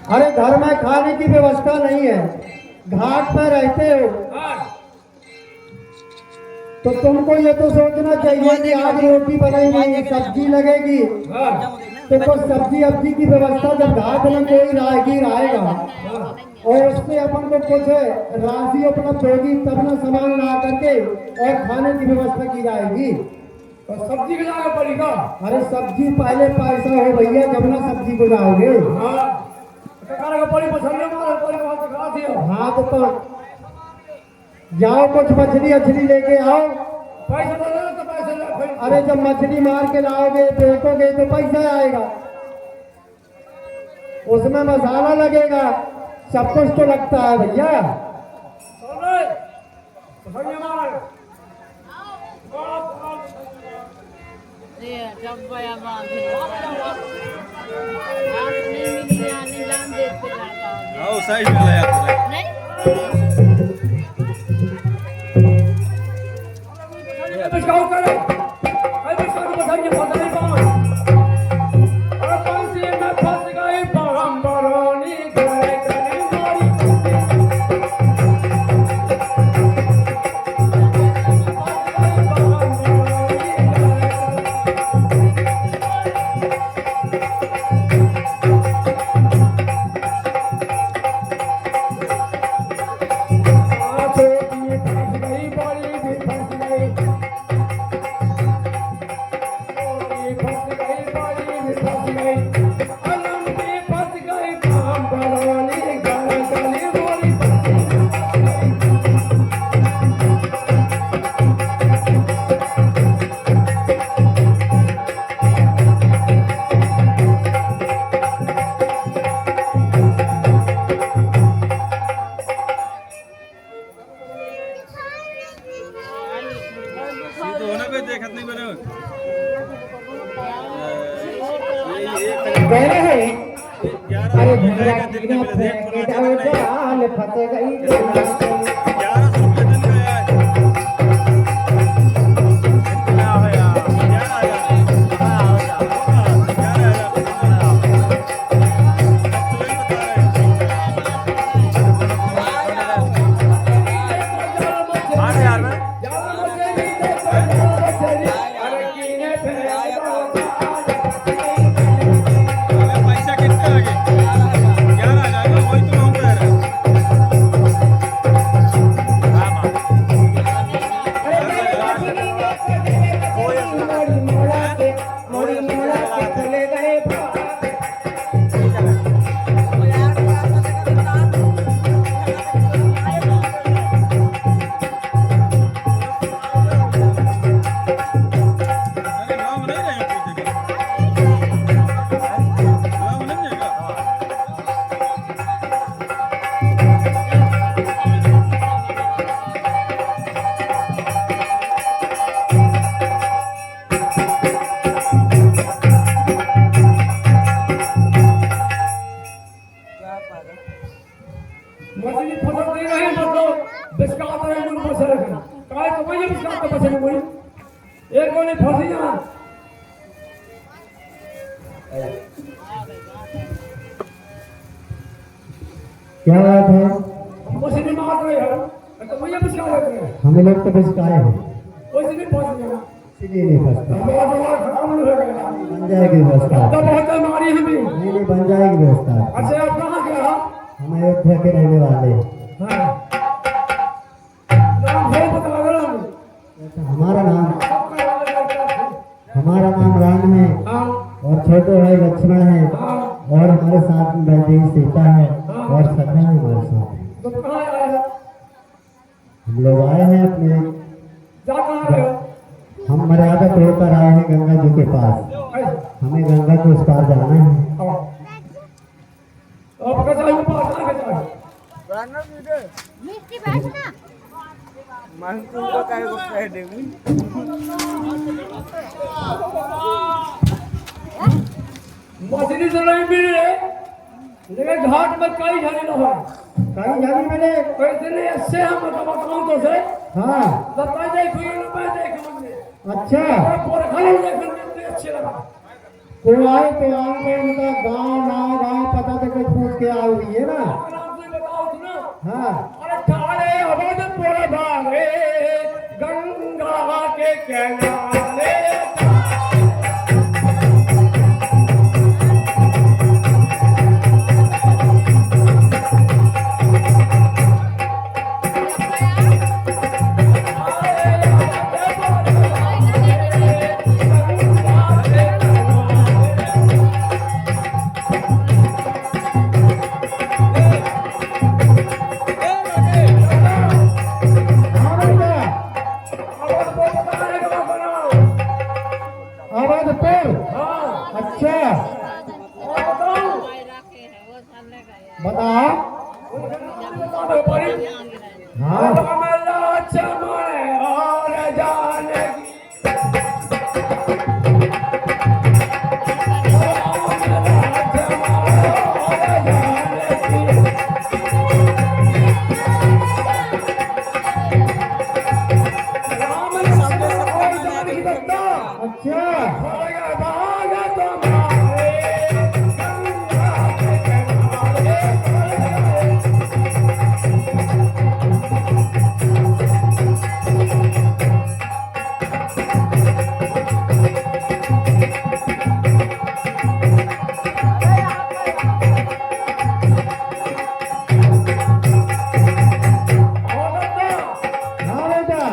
अरे घर में खाने की व्यवस्था नहीं है, घाट पर रहते हो तो तुमको ये तो सोचना चाहिए कि आज रोटी बनेगी, सब्जी लगेगी, तो सब्जी अब्जी की व्यवस्था जब घाट में कोई राहगीर आएगा और उससे अपन को कुछ राशि उपलब्ध होगी तब ना सामान ला करके और खाने की व्यवस्था की जाएगी। तो सब्जी के लाना पड़ेगा। अरे सब्जी पहले पैसा हो भैया जब ना सब्जी को जाओगे। हाँ तो जाओ कुछ मछली अच्छली लेके आओ। पैसा तो पैसा। अरे जब मछली मार के लाओगे बेचोगे तो पैसा आएगा, उसमें मसाला लगेगा, सब कुछ तो लगता है भैया। साइड में ले फंस गई मछली फसल नहीं रहे मतलब बिस्कात रहे मुन फसल रहे काय तो वही बिस्कात का फसल कोई एक कोने फंसी जा क्या बात है? मछली मार रहे हो तो वही बिस्कात रहे हैं हम लोग तो बिस्काए हैं, कोई से नहीं फंस गया इसलिए नहीं फंसता। हमारा दिमाग खराब हो गया, बन जाएगी व्यवस्था, तब बहुत हमारी हमें नहीं बन जाएगी व्यवस्था। अच्छा आप कहाँ गया हम अयोध्या के रहने वाले हैं। हाँ नाम है बता रहा हूँ हमारा नाम राम है और छोटे भाई लक्ष्मण है और हमारे साथ में वैदेही सीता है और सखा है हमारे साथ। तो कहाँ आए हो? हम लोग आए हैं अपने, जा कहाँ रहे हो? हम मर्यादा तोड़कर आए हैं गंगा जी के पास, हमें गंगा के उस पार जाना है। अब कैसा है पास आ गया गाना वीडियो मिट्टी बैठना मन को काय को कह देंगे मछली तो नहीं मिले लेकिन घाट में कई घड़ी न हो कहीं जाने मैंने वैसे नहीं ऐसे हम बताऊं तो से हाँ बताई देखो ये मैं देख मुझे अच्छा पूरा खाना देखने में अच्छे लगा कोई आए तो आए उनका गाँव नाम गाँव पता तो कुछ पूछ के आई हुई है ना। नाम से बताओ सुनो। हाँ अरे ठाणे अवधपुर भागे गंगा के किनारे हाँ बेटा, अवधपुर। अच्छा बताओ। हाँ अच्छा हाँ बेटा,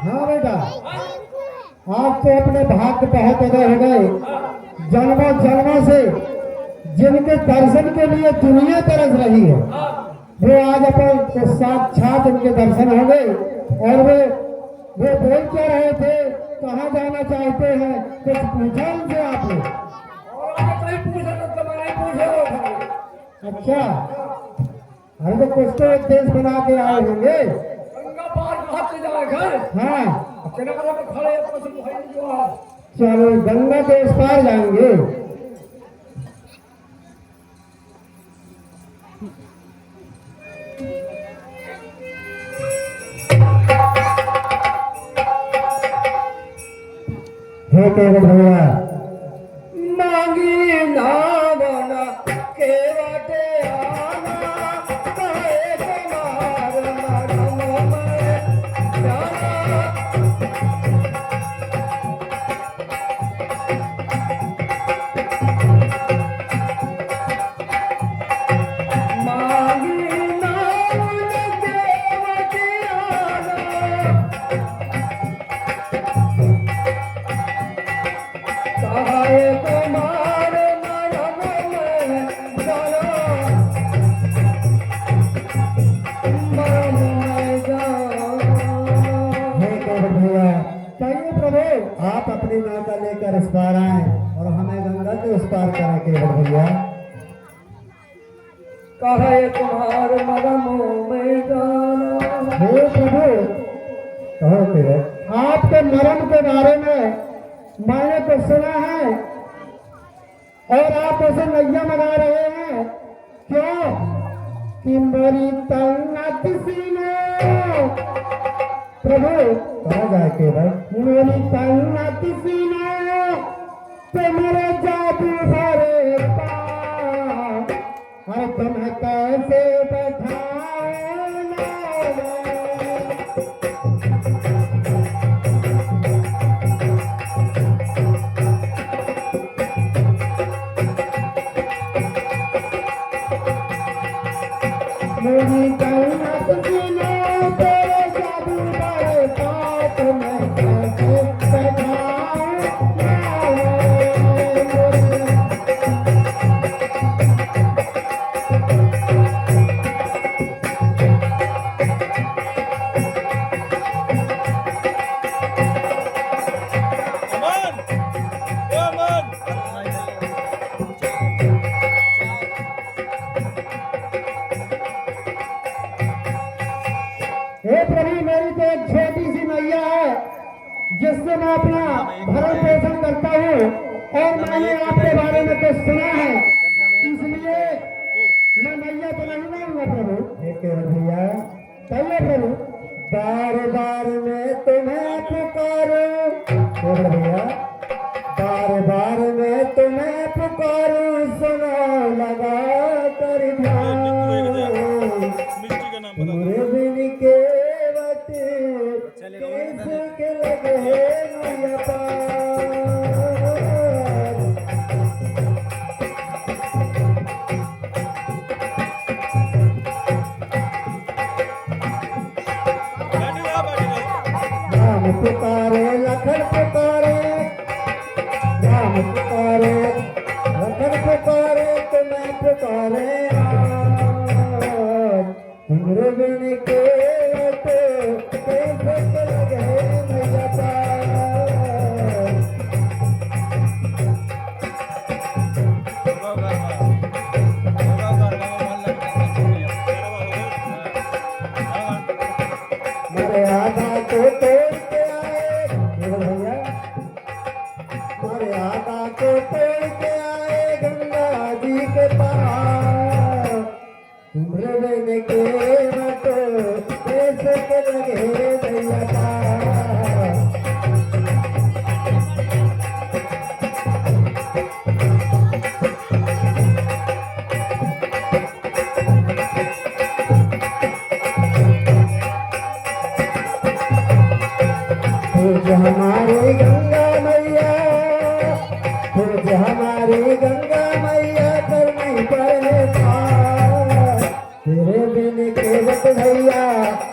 हाँ बेटा, आप तो अपने भाग्य बहुत अदा हो गए। जन्मों जन्मों से जिनके दर्शन के लिए दुनिया तरस रही है, वो आज अपन को साक्षात उनके दर्शन हो गए। और वो बोल क्या रहे थे, कहाँ जाना चाहते हैं, कुछ पूछा उनसे आपने? अच्छा, अरे तो कुछ तो देश बना के आए होंगे। हाँ चलो गंगा के इस पार जाएंगे। हे केवल भैया, मांगी नावना केवटे आना कहे कुमार मरम में जाना मांगी नावना केवटे आना कहे कुमार मरम में जाना मरम में जाना। हे केवल भैया, कहिए प्रभु आप अपनी नाका लेकर इस पार आए और हमें गंगा के उस पार करें। केवल भैया कहे तुम्हार मरम में जाना। हे प्रभु, कहो केवल, आपके मरण के बारे में मैंने तो सुना है और आप उसे नैया मना रहे हैं। क्यों? कि मेरी तन्नत सीने प्रभु कहा जाए केवल, मेरी तन्नत सीने पे मेरे जादू भरे पाँव, और तुम्हें कैसे बैठाऊं लावा? मेरी तन्नत सीने तेरे जादू भरे पाँव, तुम्हें कैसे बैठाऊं लावा? जिससे मैं अपना भरण पोषण करता हूँ और मैंने आपके बारे में कुछ सुना है, इसलिए मैं मैया तो नहीं मानूंगा प्रभु। एक भैया कहिए प्रभु। बार बार मैं तुम्हें पुकारूं भैया, बार बार मैं तुम्हें पुकारूं, सुनो लगा कर ध्यान, पूरे दिन के वट कैसे के लगे मैया पार। राम पुकारे लखन पुकारे, राम पुकारे लखन पुकारे, तुम्हें पुकारे तुम्हारे बिन के कैसे लगे मैया पार। मेरे आधा को तोड़ के आए भैया, मेरे आधा को तोड़ के आए गंगा जी के पार, तुम्हारे बिन के बटो कैसे के लगे मैया पार। पूज हमारी गंगा मैया, पूज हमारी गंगा मैया, करनी पड़े पार, तेरे बिन के वट भैया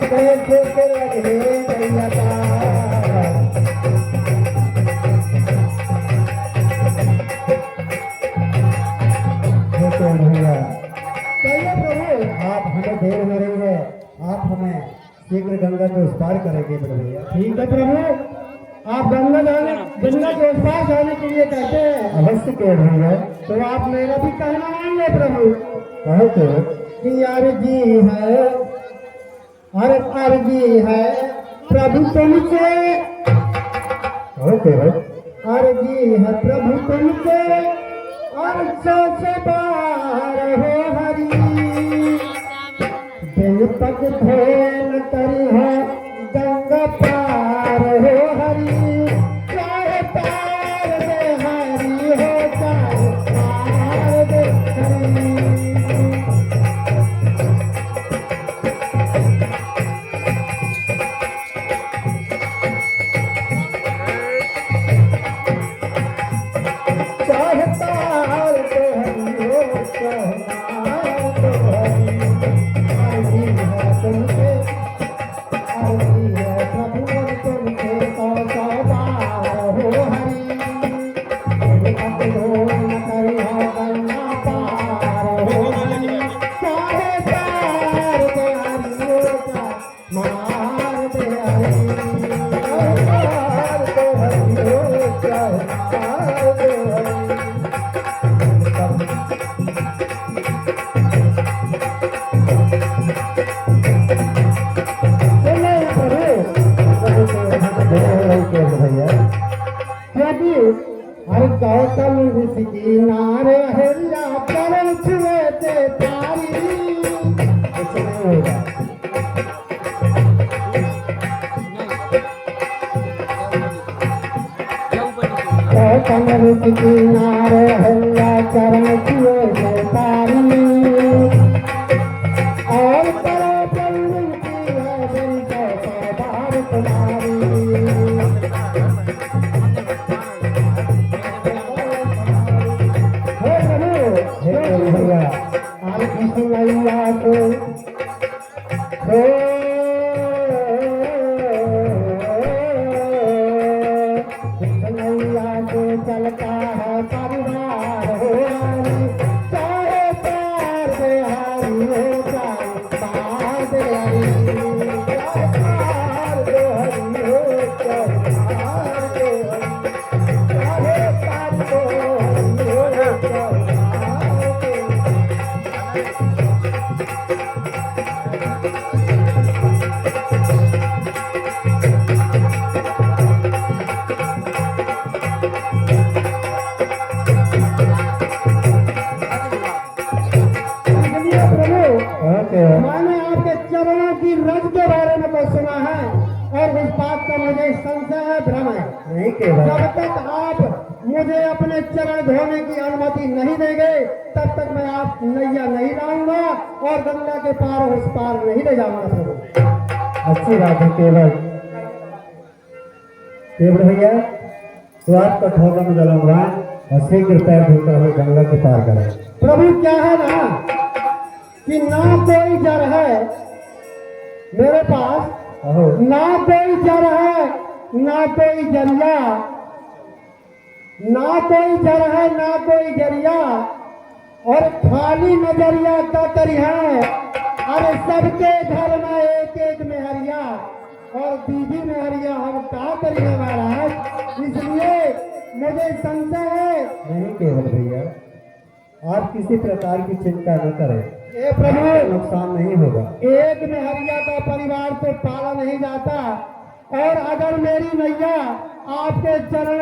कैसे के लगे मैया पार। भैया कहिए प्रभु, आप हमें देर हो रही है, आप हमें शीघ्र गंगा के उस पार करेंगे भैया। ठीक है प्रभु, आप गंगा के उस पार जाने के लिए कहते हैं, अवश्य कह रही है, तो आप मेरा भी कहना मानिए प्रभु। कहो तो कि अर्जी है, अरे अर्जी है प्रभु तुमसे, अर्जी है प्रभु तुमसे, अर्शों से बाहर हो हरी, दिल पग भेल करी है गंगा पार हो हरी, चाहे पार दे हरी हो, चाहे पार दे हरी। चाहे पार दे हरी हो, चाहे पार दे हरी, अर्जी है तुमसे, अर्जी है प्रभु तुमसे, सौ सौ बार हो हरी, पग ढोल करी है गंगा पार हो हरी, चाहे पार दे हरी हो, चाहे मार दे हरी, पार दे हरी हो, चाहे मार दे हरी। हर गौतम ऋषि की नारे हरिया चरण छुए ते तारी, कुछ नहीं होगा। गौतम ऋषि की नारे हरिया चरण छुए ते तारी, और करो प्रभु की है दिल को बार तुम्हारी। भैया आप कृष्ण मैया को कृष्ण मैया को चलता है परिवार हो, का मुझे संशय है, भ्रम है। नहीं केवल जब तक आप मुझे अपने चरण धोने की अनुमति नहीं देंगे तब तक मैं आप नैया नहीं लाऊंगा और गंगा के पार उस पार नहीं ले जाऊंगा प्रभु। अच्छी बात है केवल केवल भैया तो आपका ठोका में जलूंगा और शीघ्र पैर धोकर हमें गंगा के पार करें। प्रभु क्या है ना कि ना कोई जर है मेरे पास, अहो ना कोई जर है, ना कोई जरिया, ना कोई जर है, ना कोई जरिया, और खाली नजरिया का तरी है। अरे सबके घर में एक एक मेहरिया और दीदी मेहरिया हम कहा करिए महाराज, इसलिए मुझे संशय है। नहीं केवल भैया आप किसी प्रकार की चिंता न करें, ए प्रभु, नुकसान नहीं होगा। एक मेहरिया का परिवार तो पाला नहीं जाता, और अगर मेरी नैया आपके चरण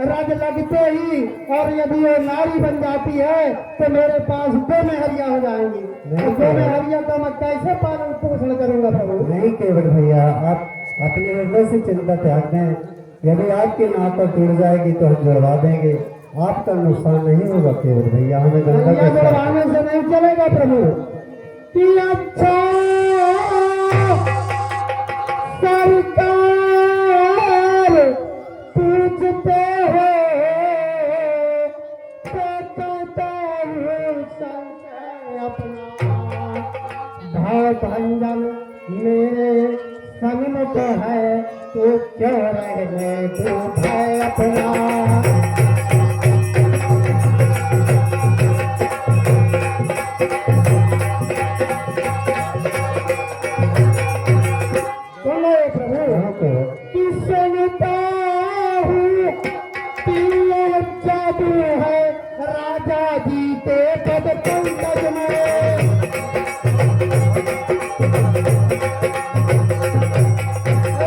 रज लगते ही और यदि वो नारी बन जाती है तो मेरे पास दो मेहरिया हो जाएंगी। तो दो मेहरिया का मैं कैसे पालन पोषण करूंगा प्रभु? नहीं केवल भैया आप अपने हृदय से चिंता त्याग दें। यदि आपकी नाक पर टूट जाएगी तो हम जुड़वा देंगे, आपका नुकसान नहीं होगा केवल भैया। हमें गंगा नैया के जुड़वाने से नहीं चलेगा प्रभु। कि अच्छा सरकार पूछते हो तो कहता हूँ संशय अपना, भाव भंजन मेरे सन्मुख है तो क्यों रहने तू भय अपना। सुनो प्रभु कि सुनता हूँ कि जादू है राजा जी के पद पंकज में।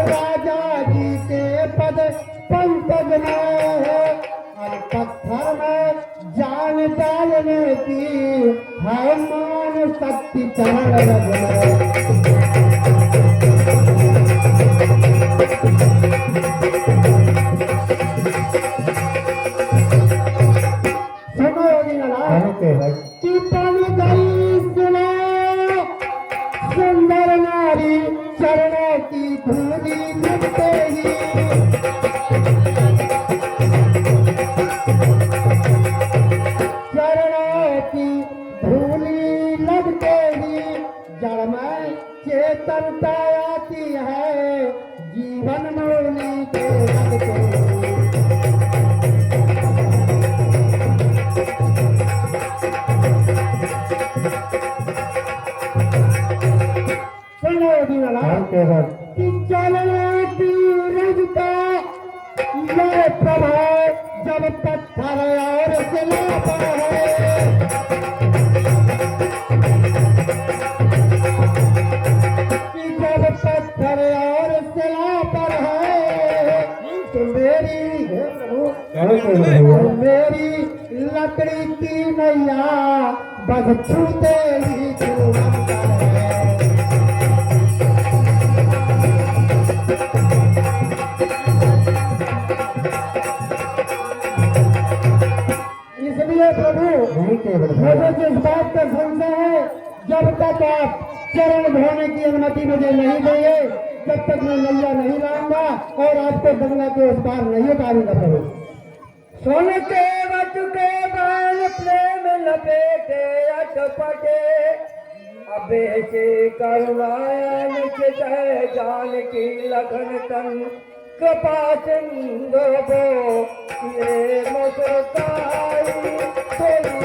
राजा जी के पद पंकज में और पत्थर में जान डालने की है मान शक्ति चरण रज में। सुनो दीनानाथ कि बन गई सुनो सुंदर नारी चरणों की धूली लगते ही। चरणों की धूली लगते ही जड़ में चेतनता आती है, जीवन मौली के लगते ही। सुनो दीनानाथ कि चलने की रजता ये प्रभाव जब पत्थर और सिलाता है। कि जब पत्थर और सिला पर है तो मेरी लकड़ी की नैया बस छूते ही छूटता है। इसलिए प्रभु मुझे जिस बात का संशय है, जब तक आप चरण धोने की अनुमति मुझे नहीं देंगे तब तक मैं नैया नहीं लाऊंगा और आपको गंगा के उस पार नहीं उतारूंगा प्रभु। सुन के बचुके बाल प्रेम लपेटे अटपटे, अबे से करुणायन चितय जान की लखन तन कृपा सिंधु बो ये मुस्काई थोड़ी